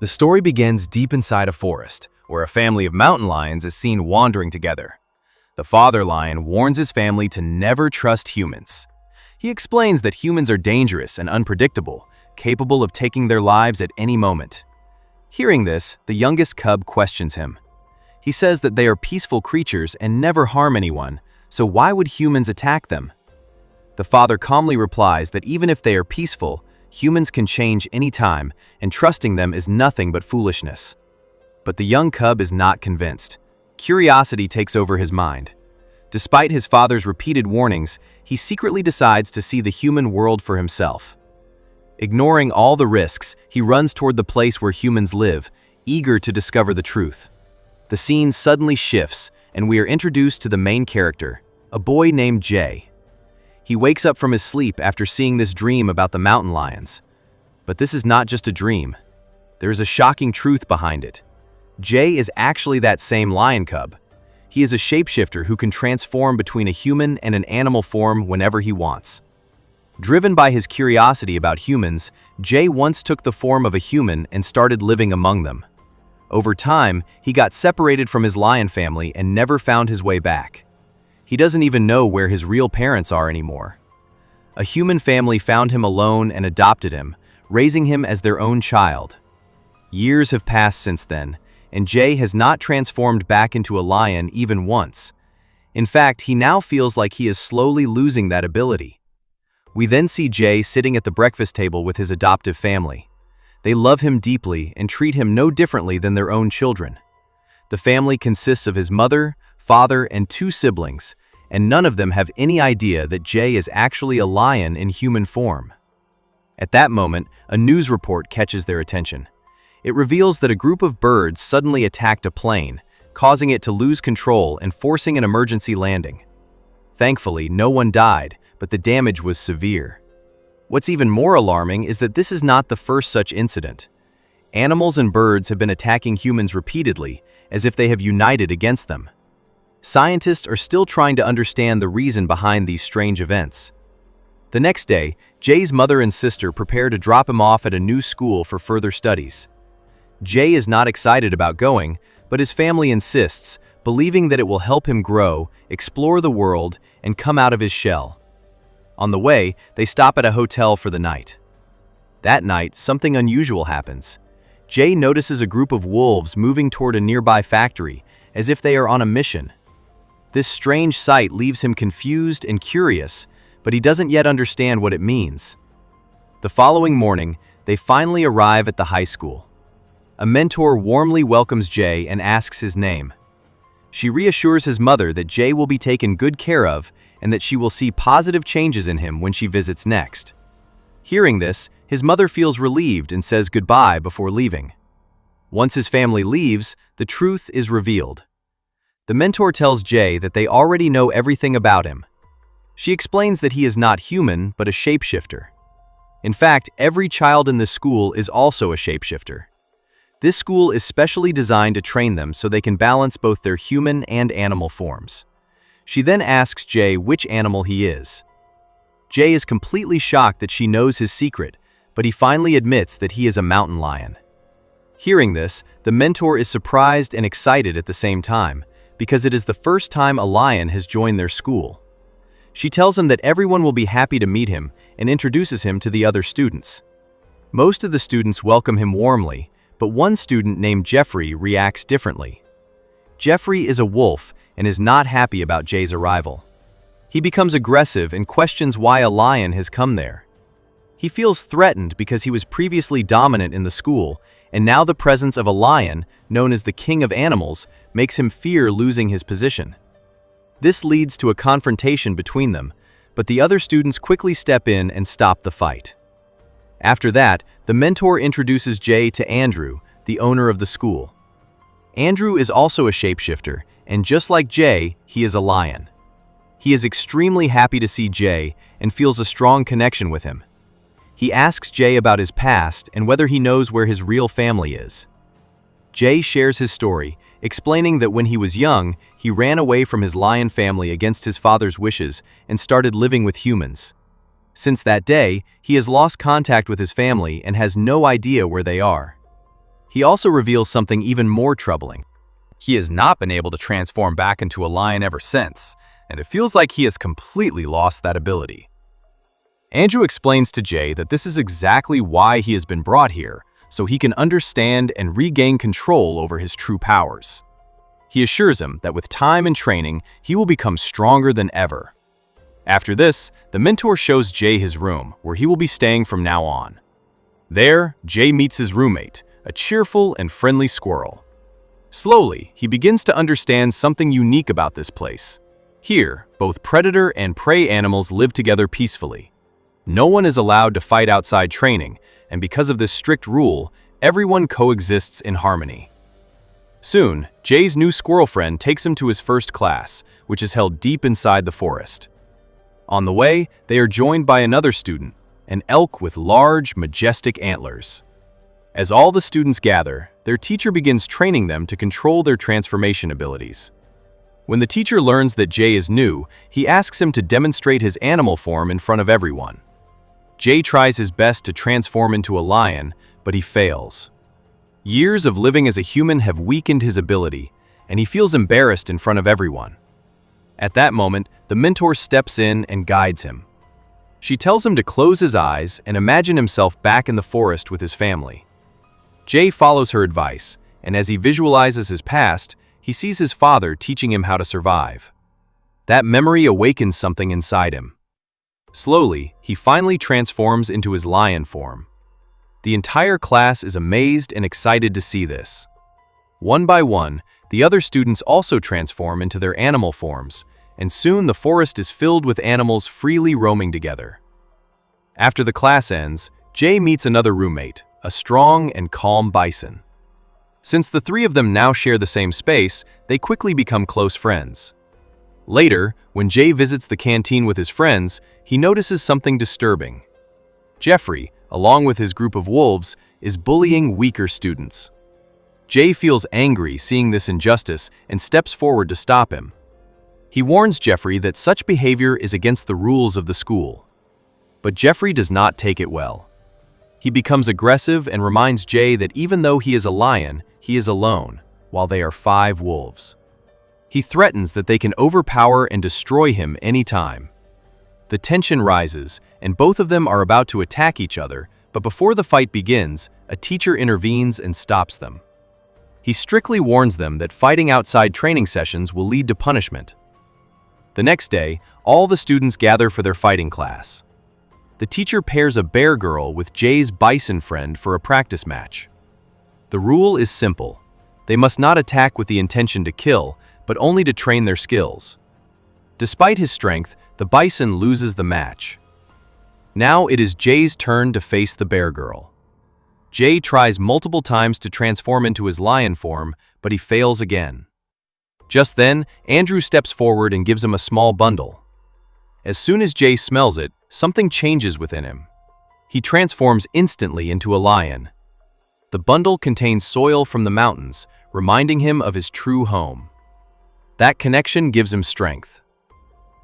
The story begins deep inside a forest, where a family of mountain lions is seen wandering together. The father lion warns his family to never trust humans. He explains that humans are dangerous and unpredictable, capable of taking their lives at any moment. Hearing this, the youngest cub questions him. He says that they are peaceful creatures and never harm anyone, so why would humans attack them? The father calmly replies that even if they are peaceful, humans can change any time, and trusting them is nothing but foolishness. But the young cub is not convinced. Curiosity takes over his mind. Despite his father's repeated warnings, he secretly decides to see the human world for himself. Ignoring all the risks, he runs toward the place where humans live, eager to discover the truth. The scene suddenly shifts, and we are introduced to the main character, a boy named Jay. He wakes up from his sleep after seeing this dream about the mountain lions. But this is not just a dream. There is a shocking truth behind it. Jay is actually that same lion cub. He is a shapeshifter who can transform between a human and an animal form whenever he wants. Driven by his curiosity about humans, Jay once took the form of a human and started living among them. Over time, he got separated from his lion family and never found his way back. He doesn't even know where his real parents are anymore. A human family found him alone and adopted him, raising him as their own child. Years have passed since then, and Jay has not transformed back into a lion even once. In fact, he now feels like he is slowly losing that ability. We then see Jay sitting at the breakfast table with his adoptive family. They love him deeply and treat him no differently than their own children. The family consists of his mother, father, and 2 siblings, and none of them have any idea that Jay is actually a lion in human form. At that moment, a news report catches their attention. It reveals that a group of birds suddenly attacked a plane, causing it to lose control and forcing an emergency landing. Thankfully, no one died, but the damage was severe. What's even more alarming is that this is not the first such incident. Animals and birds have been attacking humans repeatedly, as if they have united against them. Scientists are still trying to understand the reason behind these strange events. The next day, Jay's mother and sister prepare to drop him off at a new school for further studies. Jay is not excited about going, but his family insists, believing that it will help him grow, explore the world, and come out of his shell. On the way, they stop at a hotel for the night. That night, something unusual happens. Jay notices a group of wolves moving toward a nearby factory, as if they are on a mission. This strange sight leaves him confused and curious, but he doesn't yet understand what it means. The following morning, they finally arrive at the high school. A mentor warmly welcomes Jay and asks his name. She reassures his mother that Jay will be taken good care of and that she will see positive changes in him when she visits next. Hearing this, his mother feels relieved and says goodbye before leaving. Once his family leaves, the truth is revealed. The mentor tells Jay that they already know everything about him. She explains that he is not human, but a shapeshifter. In fact, every child in this school is also a shapeshifter. This school is specially designed to train them so they can balance both their human and animal forms. She then asks Jay which animal he is. Jay is completely shocked that she knows his secret, but he finally admits that he is a mountain lion. Hearing this, the mentor is surprised and excited at the same time, because it is the first time a lion has joined their school. She tells him that everyone will be happy to meet him and introduces him to the other students. Most of the students welcome him warmly, but one student named Jeffrey reacts differently. Jeffrey is a wolf and is not happy about Jay's arrival. He becomes aggressive and questions why a lion has come there. He feels threatened because he was previously dominant in the school, and now the presence of a lion, known as the king of animals, makes him fear losing his position. This leads to a confrontation between them, but the other students quickly step in and stop the fight. After that, the mentor introduces Jay to Andrew, the owner of the school. Andrew is also a shapeshifter, and just like Jay, he is a lion. He is extremely happy to see Jay and feels a strong connection with him. He asks Jay about his past and whether he knows where his real family is. Jay shares his story, explaining that when he was young, he ran away from his lion family against his father's wishes and started living with humans. Since that day, he has lost contact with his family and has no idea where they are. he also reveals something even more troubling. He has not been able to transform back into a lion ever since, and it feels like he has completely lost that ability. Andrew explains to Jay that this is exactly why he has been brought here, so he can understand and regain control over his true powers. He assures him that with time and training, he will become stronger than ever. After this, the mentor shows Jay his room, where he will be staying from now on. There, Jay meets his roommate, a cheerful and friendly squirrel. Slowly, he begins to understand something unique about this place. Here, both predator and prey animals live together peacefully. No one is allowed to fight outside training, and because of this strict rule, everyone coexists in harmony. Soon, Jay's new squirrel friend takes him to his first class, which is held deep inside the forest. On the way, they are joined by another student, an elk with large, majestic antlers. As all the students gather, their teacher begins training them to control their transformation abilities. When the teacher learns that Jay is new, he asks him to demonstrate his animal form in front of everyone. Jay tries his best to transform into a lion, but he fails. Years of living as a human have weakened his ability, and he feels embarrassed in front of everyone. At that moment, the mentor steps in and guides him. She tells him to close his eyes and imagine himself back in the forest with his family. Jay follows her advice, and as he visualizes his past, he sees his father teaching him how to survive. That memory awakens something inside him. Slowly, he finally transforms into his lion form. The entire class is amazed and excited to see this. One by one, the other students also transform into their animal forms, and soon the forest is filled with animals freely roaming together. After the class ends, Jay meets another roommate, a strong and calm bison. Since the three of them now share the same space, they quickly become close friends. Later, when Jay visits the canteen with his friends, he notices something disturbing. Jeffrey, along with his group of wolves, is bullying weaker students. Jay feels angry seeing this injustice and steps forward to stop him. He warns Jeffrey that such behavior is against the rules of the school. But Jeffrey does not take it well. He becomes aggressive and reminds Jay that even though he is a lion, he is alone, while they are 5 wolves. He threatens that they can overpower and destroy him anytime. The tension rises, and both of them are about to attack each other, but before the fight begins, a teacher intervenes and stops them. He strictly warns them that fighting outside training sessions will lead to punishment. The next day, all the students gather for their fighting class. The teacher pairs a bear girl with Jay's bison friend for a practice match. The rule is simple. They must not attack with the intention to kill, but only to train their skills. Despite his strength, the bison loses the match. Now it is Jay's turn to face the bear girl. Jay tries multiple times to transform into his lion form, but he fails again. Just then, Andrew steps forward and gives him a small bundle. As soon as Jay smells it, something changes within him. He transforms instantly into a lion. The bundle contains soil from the mountains, reminding him of his true home. That connection gives him strength.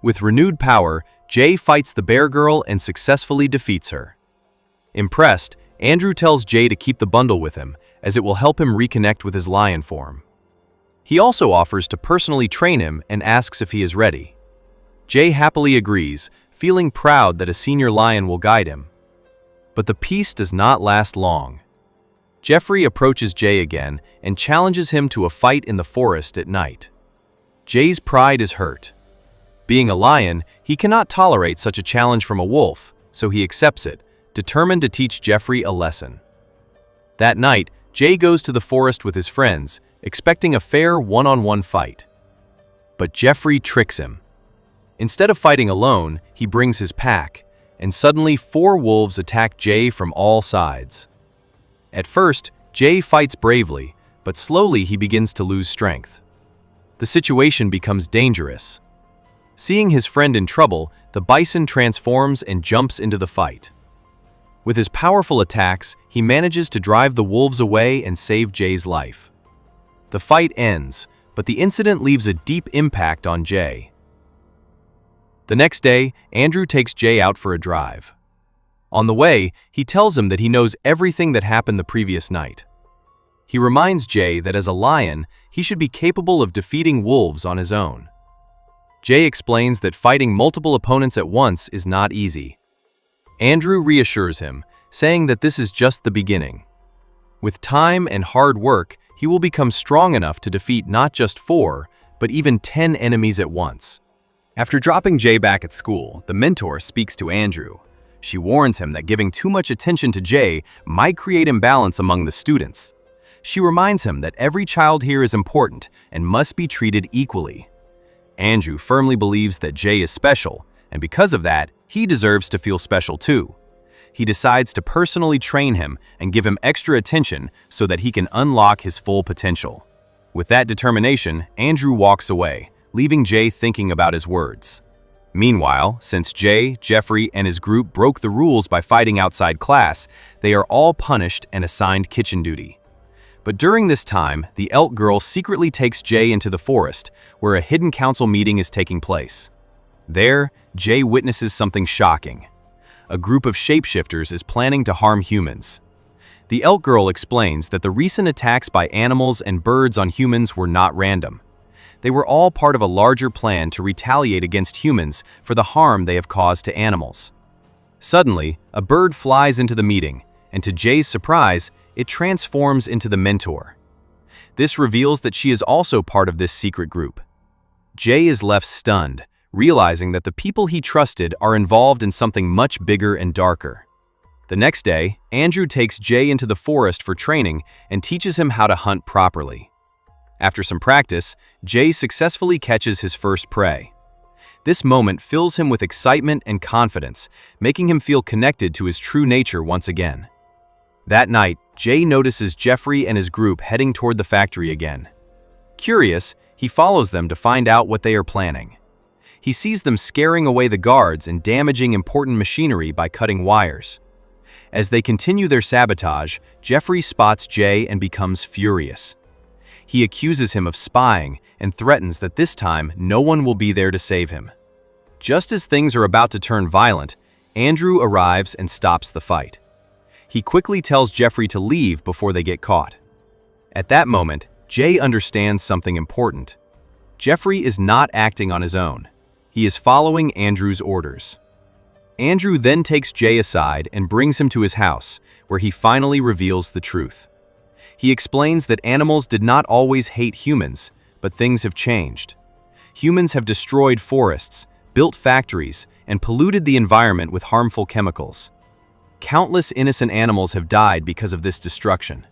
With renewed power, Jay fights the bear girl and successfully defeats her. Impressed, Andrew tells Jay to keep the bundle with him, as it will help him reconnect with his lion form. He also offers to personally train him and asks if he is ready. Jay happily agrees, feeling proud that a senior lion will guide him. But the peace does not last long. Jeffrey approaches Jay again and challenges him to a fight in the forest at night. Jay's pride is hurt. Being a lion, he cannot tolerate such a challenge from a wolf, so he accepts it, determined to teach Jeffrey a lesson. That night, Jay goes to the forest with his friends, expecting a fair one-on-one fight. But Jeffrey tricks him. Instead of fighting alone, he brings his pack, and suddenly 4 wolves attack Jay from all sides. At first, Jay fights bravely, but slowly he begins to lose strength. The situation becomes dangerous. Seeing his friend in trouble, the bison transforms and jumps into the fight. With his powerful attacks, he manages to drive the wolves away and save Jay's life. The fight ends, but the incident leaves a deep impact on Jay. The next day, Andrew takes Jay out for a drive. On the way, he tells him that he knows everything that happened the previous night. He reminds Jay that as a lion, he should be capable of defeating wolves on his own. Jay explains that fighting multiple opponents at once is not easy. Andrew reassures him, saying that this is just the beginning. With time and hard work, he will become strong enough to defeat not just 4, but even 10 enemies at once. After dropping Jay back at school, the mentor speaks to Andrew. She warns him that giving too much attention to Jay might create imbalance among the students. She reminds him that every child here is important and must be treated equally. Andrew firmly believes that Jay is special, and because of that, he deserves to feel special too. He decides to personally train him and give him extra attention so that he can unlock his full potential. With that determination, Andrew walks away, leaving Jay thinking about his words. Meanwhile, since Jay, Jeffrey, and his group broke the rules by fighting outside class, they are all punished and assigned kitchen duty. But during this time, the elk girl secretly takes Jay into the forest, where a hidden council meeting is taking place. There, Jay witnesses something shocking. A group of shapeshifters is planning to harm humans. The elk girl explains that the recent attacks by animals and birds on humans were not random. They were all part of a larger plan to retaliate against humans for the harm they have caused to animals. Suddenly, a bird flies into the meeting, and to Jay's surprise, it transforms into the mentor. This reveals that she is also part of this secret group. Jay is left stunned, realizing that the people he trusted are involved in something much bigger and darker. The next day, Andrew takes Jay into the forest for training and teaches him how to hunt properly. After some practice, Jay successfully catches his first prey. This moment fills him with excitement and confidence, making him feel connected to his true nature once again. That night, Jay notices Jeffrey and his group heading toward the factory again. Curious, he follows them to find out what they are planning. He sees them scaring away the guards and damaging important machinery by cutting wires. As they continue their sabotage, Jeffrey spots Jay and becomes furious. He accuses him of spying and threatens that this time no one will be there to save him. Just as things are about to turn violent, Andrew arrives and stops the fight. He quickly tells Jeffrey to leave before they get caught. At that moment, Jay understands something important. Jeffrey is not acting on his own. He is following Andrew's orders. Andrew then takes Jay aside and brings him to his house, where he finally reveals the truth. He explains that animals did not always hate humans, but things have changed. Humans have destroyed forests, built factories, and polluted the environment with harmful chemicals. Countless innocent animals have died because of this destruction.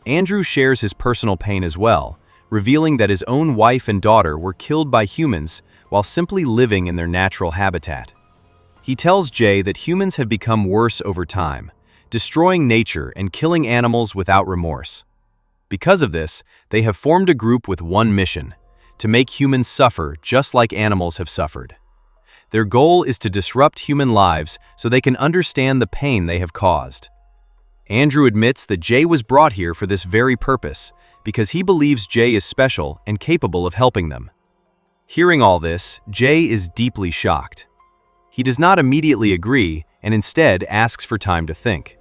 Andrew shares his personal pain as well, revealing that his own wife and daughter were killed by humans while simply living in their natural habitat. He tells Jay that humans have become worse over time, destroying nature and killing animals without remorse. Because of this, they have formed a group with one mission: to make humans suffer just like animals have suffered. Their goal is to disrupt human lives so they can understand the pain they have caused. Andrew admits that Jay was brought here for this very purpose, because he believes Jay is special and capable of helping them. Hearing all this, Jay is deeply shocked. He does not immediately agree and instead asks for time to think.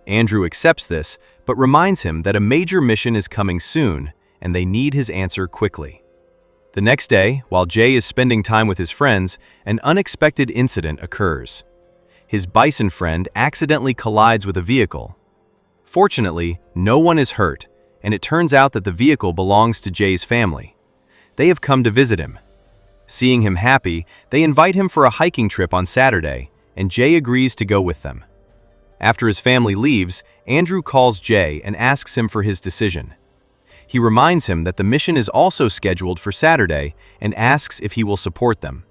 Andrew accepts this, but reminds him that a major mission is coming soon and they need his answer quickly. The next day, while Jay is spending time with his friends, an unexpected incident occurs. His bison friend accidentally collides with a vehicle. Fortunately, no one is hurt, and it turns out that the vehicle belongs to Jay's family. They have come to visit him. Seeing him happy, they invite him for a hiking trip on Saturday, and Jay agrees to go with them. After his family leaves, Andrew calls Jay and asks him for his decision. He reminds him that the mission is also scheduled for Saturday and asks if he will support them.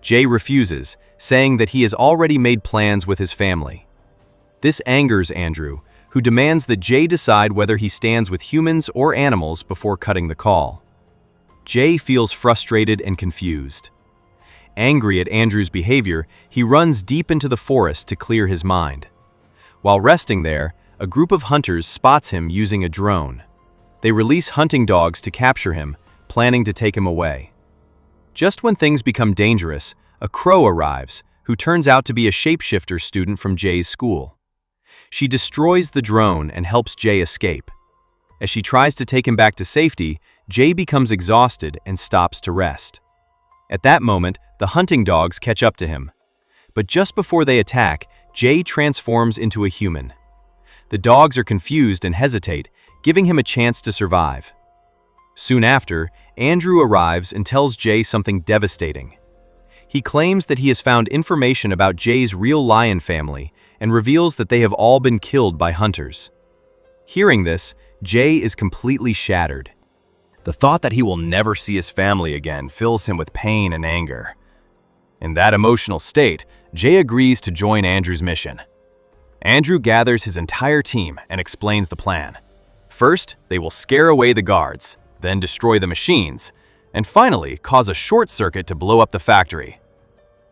Jay refuses, saying that he has already made plans with his family. This angers Andrew, who demands that Jay decide whether he stands with humans or animals before cutting the call. Jay feels frustrated and confused. Angry at Andrew's behavior, he runs deep into the forest to clear his mind. While resting there, a group of hunters spots him using a drone. They release hunting dogs to capture him, planning to take him away. Just when things become dangerous, a crow arrives, who turns out to be a shapeshifter student from Jay's school. She destroys the drone and helps Jay escape. As she tries to take him back to safety, Jay becomes exhausted and stops to rest. At that moment, the hunting dogs catch up to him. But just before they attack, Jay transforms into a human. The dogs are confused and hesitate, giving him a chance to survive. Soon after, Andrew arrives and tells Jay something devastating. He claims that he has found information about Jay's real lion family and reveals that they have all been killed by hunters. Hearing this, Jay is completely shattered. The thought that he will never see his family again fills him with pain and anger. In that emotional state, Jay agrees to join Andrew's mission. Andrew gathers his entire team and explains the plan. First, they will scare away the guards, then destroy the machines, and finally cause a short circuit to blow up the factory.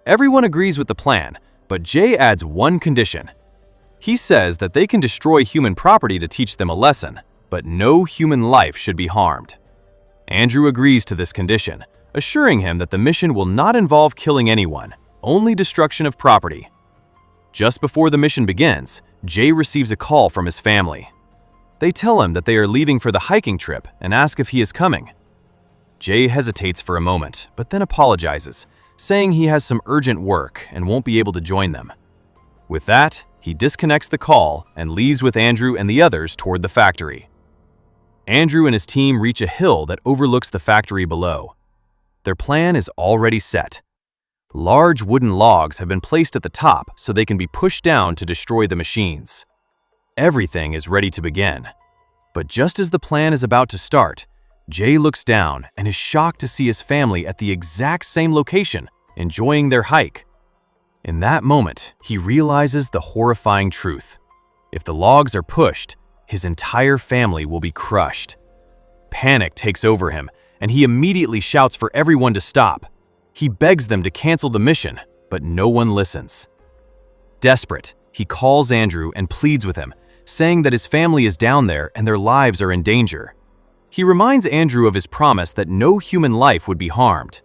Everyone agrees with the plan, but Jay adds one condition. He says that they can destroy human property to teach them a lesson, but no human life should be harmed. Andrew agrees to this condition, assuring him that the mission will not involve killing anyone, only destruction of property. Just before the mission begins, Jay receives a call from his family. They tell him that they are leaving for the hiking trip and ask if he is coming. Jay hesitates for a moment, but then apologizes, saying he has some urgent work and won't be able to join them. With that, he disconnects the call and leaves with Andrew and the others toward the factory. Andrew and his team reach a hill that overlooks the factory below. Their plan is already set. Large wooden logs have been placed at the top so they can be pushed down to destroy the machines. Everything is ready to begin. But just as the plan is about to start, Jay looks down and is shocked to see his family at the exact same location, enjoying their hike. In that moment, he realizes the horrifying truth. If the logs are pushed, his entire family will be crushed. Panic takes over him, and he immediately shouts for everyone to stop. He begs them to cancel the mission, but no one listens. Desperate, he calls Andrew and pleads with him, saying that his family is down there and their lives are in danger. He reminds Andrew of his promise that no human life would be harmed.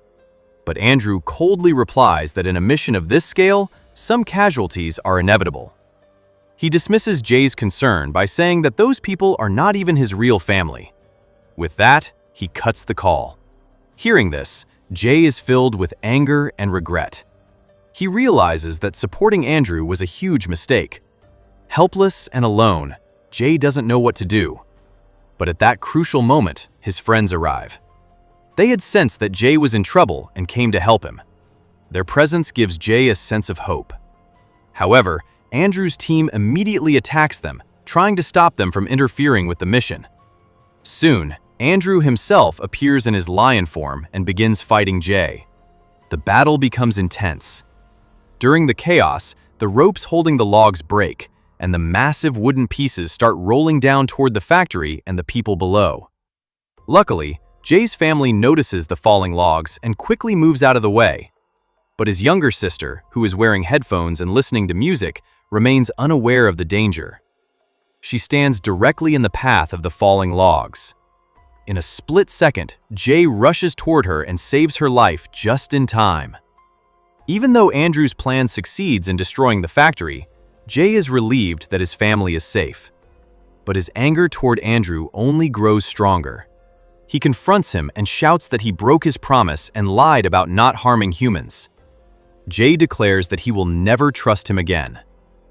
But Andrew coldly replies that in a mission of this scale, some casualties are inevitable. He dismisses Jay's concern by saying that those people are not even his real family. With that, he cuts the call. Hearing this, Jay is filled with anger and regret. He realizes that supporting Andrew was a huge mistake. Helpless and alone, Jay doesn't know what to do. But at that crucial moment, his friends arrive. They had sensed that Jay was in trouble and came to help him. Their presence gives Jay a sense of hope. However, Andrew's team immediately attacks them, trying to stop them from interfering with the mission. Soon, Andrew himself appears in his lion form and begins fighting Jay. The battle becomes intense. During the chaos, the ropes holding the logs break, and the massive wooden pieces start rolling down toward the factory and the people below. Luckily, Jay's family notices the falling logs and quickly moves out of the way. But his younger sister, who is wearing headphones and listening to music, remains unaware of the danger. She stands directly in the path of the falling logs. In a split second, Jay rushes toward her and saves her life just in time. Even though Andrew's plan succeeds in destroying the factory, Jay is relieved that his family is safe. But his anger toward Andrew only grows stronger. He confronts him and shouts that he broke his promise and lied about not harming humans. Jay declares that he will never trust him again.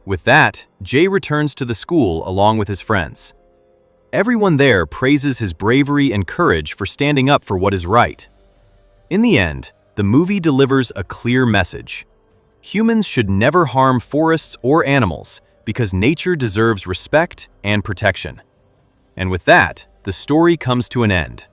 With that, Jay returns to the school along with his friends. Everyone there praises his bravery and courage for standing up for what is right. In the end, the movie delivers a clear message. Humans should never harm forests or animals because nature deserves respect and protection. And with that, the story comes to an end.